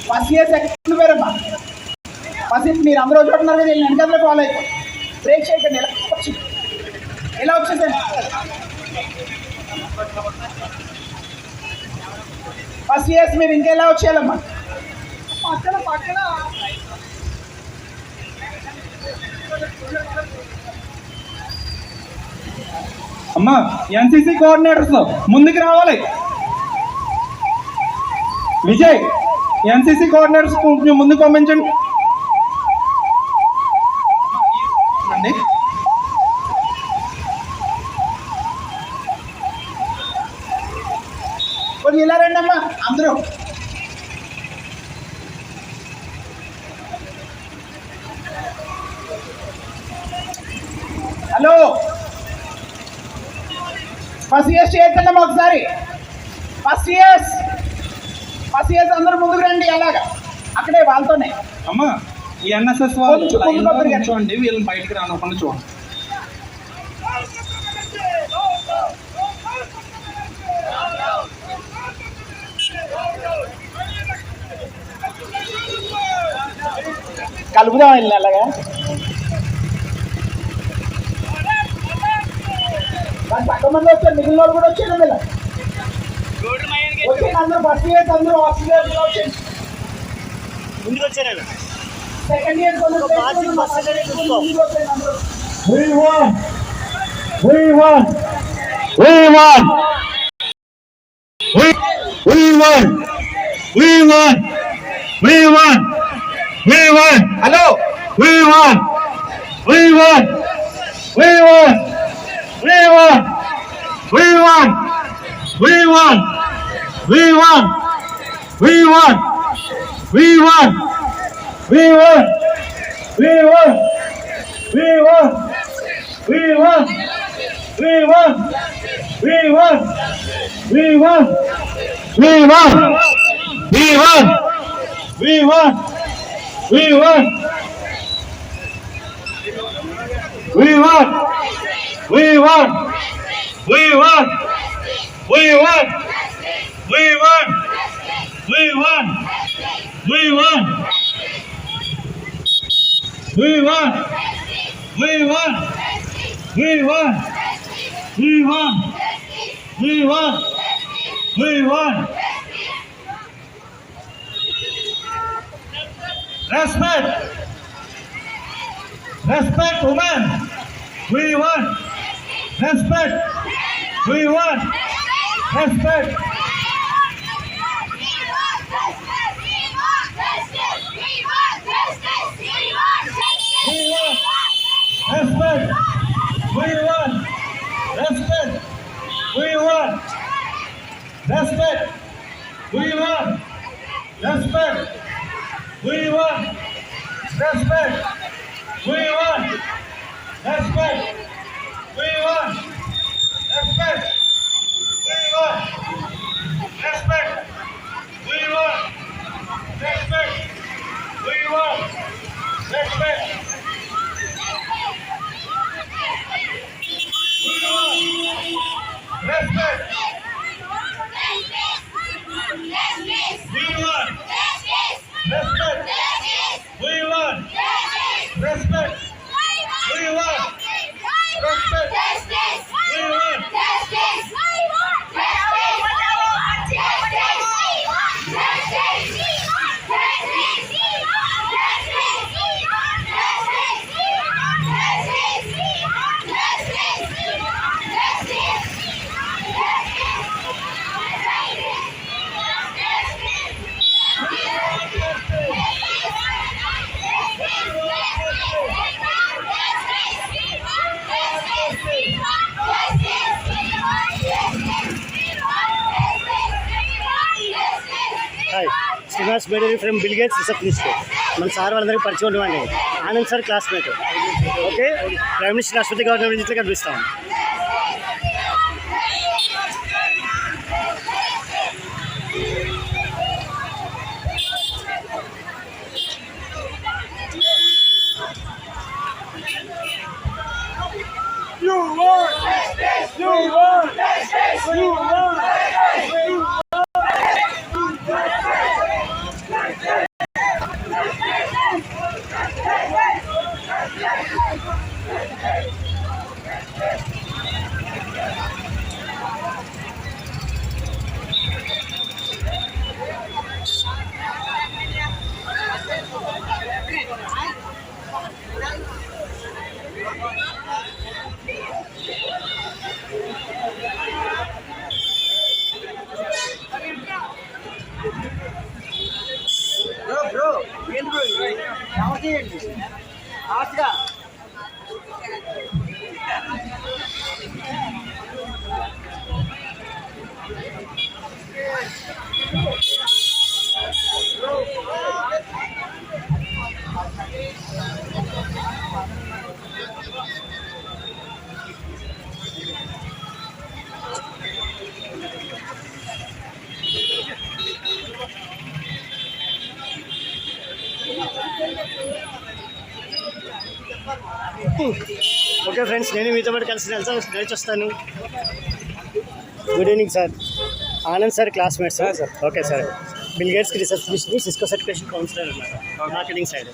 First year second పేరమ్మా. First మీరు అందరూ చూస్తున్నారు కదా, నేను వెనకాల ఫాలో అయిపోయి బ్రేక్ చేయకండి. ఎలా వచ్చేసండి ఫస్ట్ ఇయర్స్ మీరు ఇంకెలా వచ్చేయాలమ్మా. పక్కన పక్కన అమ్మా ఎన్సీసీ కోఆర్డినేటర్స్ ముందుకు రావాలి. విజయ్ ఎన్సీసీ కోఆర్డినేటర్స్ ముందుకు పంపించండి. కొంచెం ఇలా రండి అమ్మా అందరూ. హలో ఫస్ట్ ఇయర్స్ చేయొద్దమ్మా ఒకసారి. ఫస్ట్ ఇయర్స్ అందరూ ముందుకు రండి. అలాగా అక్కడే వాళ్ళతోనే. అమ్మా ఈ ఎన్ఎస్ఎస్ వాళ్ళు చూడండి, వీళ్ళని బయటికి రానకుండా చూడండి. కలుపుదాం వెళ్ళి అలాగా. తక్కువ మంది వచ్చారు, మిగిలిన వాళ్ళు కూడా వచ్చారు. వీళ్ళ వచ్చి అందరూ ఫస్ట్ ఇయర్స్ అందరూ ఆస్ట్రేలియా వచ్చారు. ముందుకు వచ్చారు. Second year hello Respect women. We want respect. We want respect. Respect. We want respect. We want respect. We want respect. We want respect. We want respect. We want respect. We want respect. We want respect. We want respect. Respect. We want respect. We want respect. We want respect. We want Srinivas Bederi from Bill Gates receptionist. మన sir వాళ్ళందరికీ పరిచయం ఉండేవాడి. Anand sir classmate. Okay, prime minister రాష్ట్రపతి government ఇట్లా కనిపిస్తాం. You want justice. You want justice. You want justice. You want justice. చేయండి ఫాస్ట్గా. Okay friends, నేను మీతో పాటు కలిసి నడిచి వస్తాను. Good evening sir. Anand sir classmate sir. Okay sir. Bill గేట్స్కి రిసెప్షనిస్ట్, సిస్కో సర్టిఫికేషన్ కౌన్సిలర్ అన్నమాట, మార్కెటింగ్ సైడ్.